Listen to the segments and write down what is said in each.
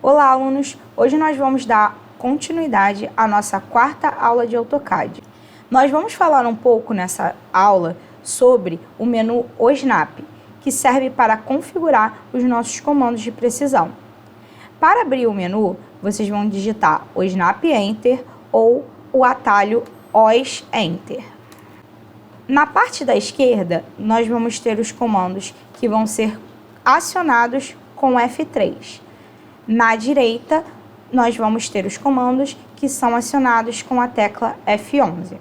Olá, alunos! Hoje nós vamos dar continuidade à nossa quarta aula de AutoCAD. Nós vamos falar um pouco nessa aula sobre o menu OSNAP, que serve para configurar os nossos comandos de precisão. Para abrir o menu, vocês vão digitar OSNAP Enter ou o atalho OS Enter. Na parte da esquerda, nós vamos ter os comandos que vão ser acionados com F3. Na direita, nós vamos ter os comandos que são acionados com a tecla F11.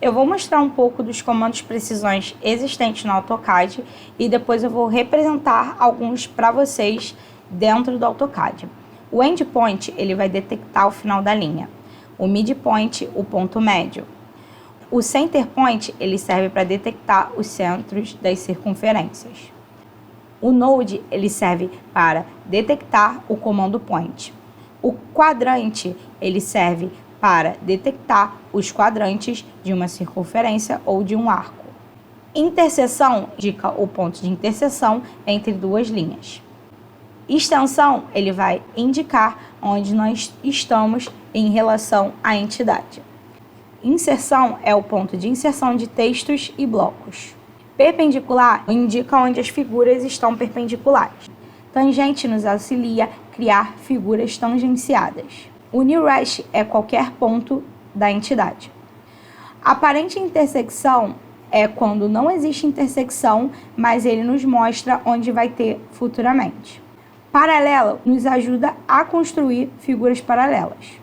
Eu vou mostrar um pouco dos comandos de precisões existentes no AutoCAD e depois eu vou representar alguns para vocês dentro do AutoCAD. O Endpoint, ele vai detectar o final da linha. O Midpoint, o ponto médio. O Centerpoint, ele serve para detectar os centros das circunferências. O Node, ele serve para detectar o comando Point. O quadrante, ele serve para detectar os quadrantes de uma circunferência ou de um arco. Interseção indica o ponto de interseção entre duas linhas. Extensão, ele vai indicar onde nós estamos em relação à entidade. Inserção é o ponto de inserção de textos e blocos. Perpendicular indica onde as figuras estão perpendiculares. Tangente nos auxilia a criar figuras tangenciadas. O Nearest é qualquer ponto da entidade. Aparente intersecção é quando não existe intersecção, mas ele nos mostra onde vai ter futuramente. Paralelo nos ajuda a construir figuras paralelas.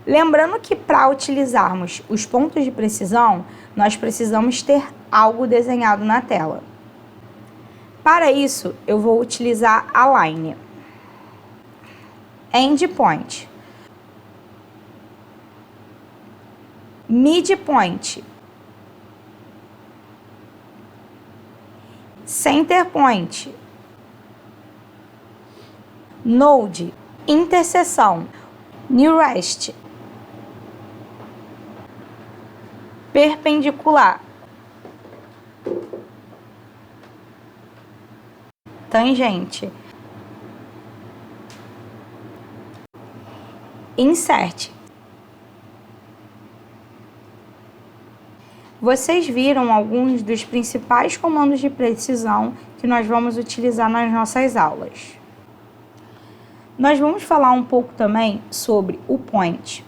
Lembrando que para utilizarmos os pontos de precisão, nós precisamos ter algo desenhado na tela. Para isso, eu vou utilizar a Line. Endpoint. Midpoint. Centerpoint. Node. Interseção. Nearest. Perpendicular. Tangente. Insert. Vocês viram alguns dos principais comandos de precisão que nós vamos utilizar nas nossas aulas. Nós vamos falar um pouco também sobre o Point,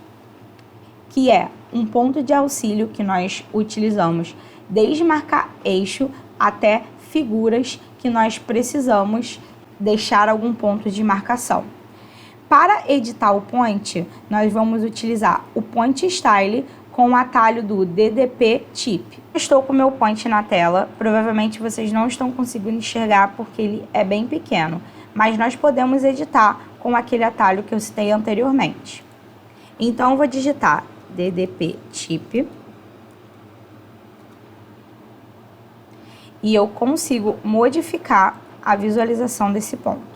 que é um ponto de auxílio que nós utilizamos desde marcar eixo até figuras que nós precisamos deixar algum ponto de marcação. Para editar o Point, nós vamos utilizar o Point Style com o atalho do DDP Tip. Estou com o meu Point na tela, provavelmente vocês não estão conseguindo enxergar porque ele é bem pequeno, mas nós podemos editar com aquele atalho que eu citei anteriormente. Então, eu vou digitar DDP Tip e eu consigo modificar a visualização desse ponto.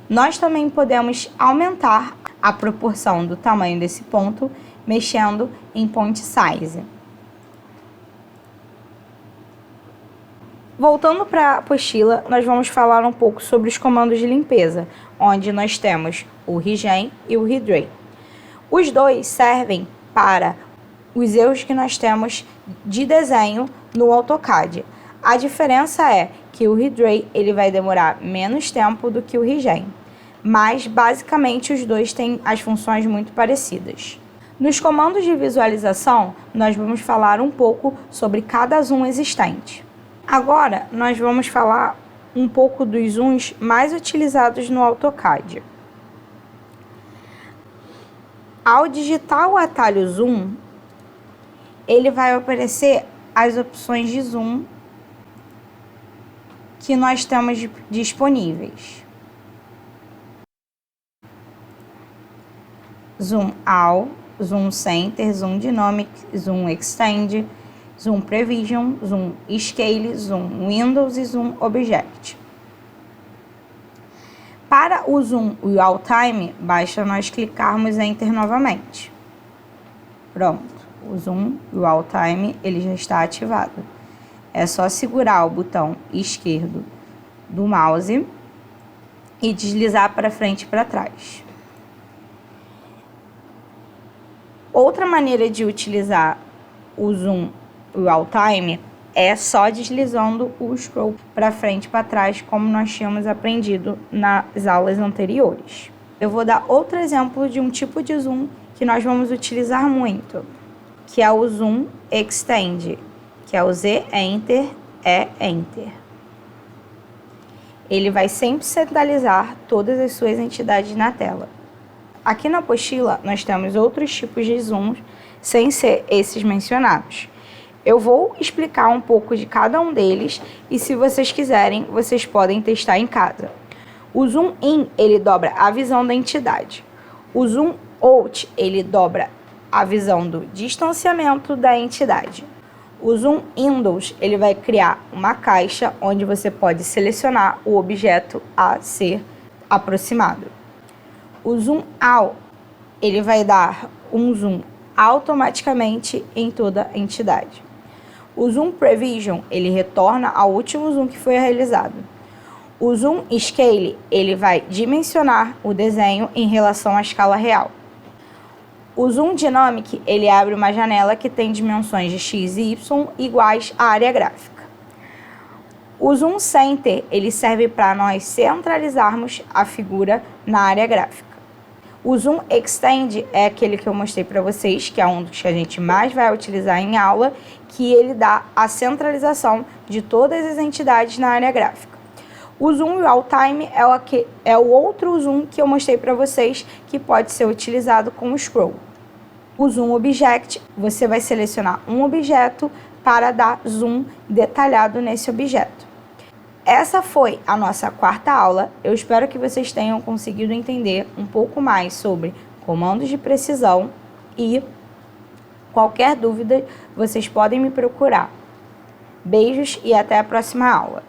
Nós também podemos aumentar a proporção do tamanho desse ponto mexendo em Point Size. Voltando para a apostila, nós vamos falar um pouco sobre os comandos de limpeza, onde nós temos o Regen e o Redrain. Os dois servem para os erros que nós temos de desenho no AutoCAD. A diferença é que o Redrain ele vai demorar menos tempo do que o Regen, mas basicamente os dois têm as funções muito parecidas. Nos comandos de visualização, nós vamos falar um pouco sobre cada zoom existente. Agora, nós vamos falar um pouco dos zooms mais utilizados no AutoCAD. Ao digitar o atalho Zoom, ele vai aparecer as opções de zoom que nós temos disponíveis. Zoom All, Zoom Center, Zoom Dynamic, Zoom Extend, Zoom Prevision, Zoom Scale, Zoom Windows e Zoom Object. Para Para o Zoom Real Time, basta nós clicarmos Enter novamente. Pronto, o Zoom Real Time ele já está ativado. É só segurar o botão esquerdo do mouse e deslizar para frente e para trás. Outra maneira de utilizar o Zoom Real Time é só deslizando o scroll para frente e para trás, como nós tínhamos aprendido nas aulas anteriores. Eu vou dar outro exemplo de um tipo de zoom que nós vamos utilizar muito, que é o Zoom Extend, que é o Z Enter, E Enter. Ele vai sempre centralizar todas as suas entidades na tela. Aqui na apostila, nós temos outros tipos de zooms, sem ser esses mencionados. Eu vou explicar um pouco de cada um deles e, se vocês quiserem, vocês podem testar em casa. O Zoom In, ele dobra a visão da entidade. O Zoom Out, ele dobra a visão do distanciamento da entidade. O Zoom Windows, ele vai criar uma caixa onde você pode selecionar o objeto a ser aproximado. O Zoom Out, ele vai dar um zoom automaticamente em toda a entidade. O Zoom Prevision, ele retorna ao último zoom que foi realizado. O Zoom Scale, ele vai dimensionar o desenho em relação à escala real. O Zoom Dynamic, ele abre uma janela que tem dimensões de x e y iguais à área gráfica. O Zoom Center, ele serve para nós centralizarmos a figura na área gráfica. O Zoom Extend é aquele que eu mostrei para vocês, que é um dos que a gente mais vai utilizar em aula, que ele dá a centralização de todas as entidades na área gráfica. O Zoom Real Time é o outro zoom que eu mostrei para vocês, que pode ser utilizado com o scroll. O Zoom Object, você vai selecionar um objeto para dar zoom detalhado nesse objeto. Essa foi a nossa quarta aula. Eu espero que vocês tenham conseguido entender um pouco mais sobre comandos de precisão e qualquer dúvida, vocês podem me procurar. Beijos e até a próxima aula.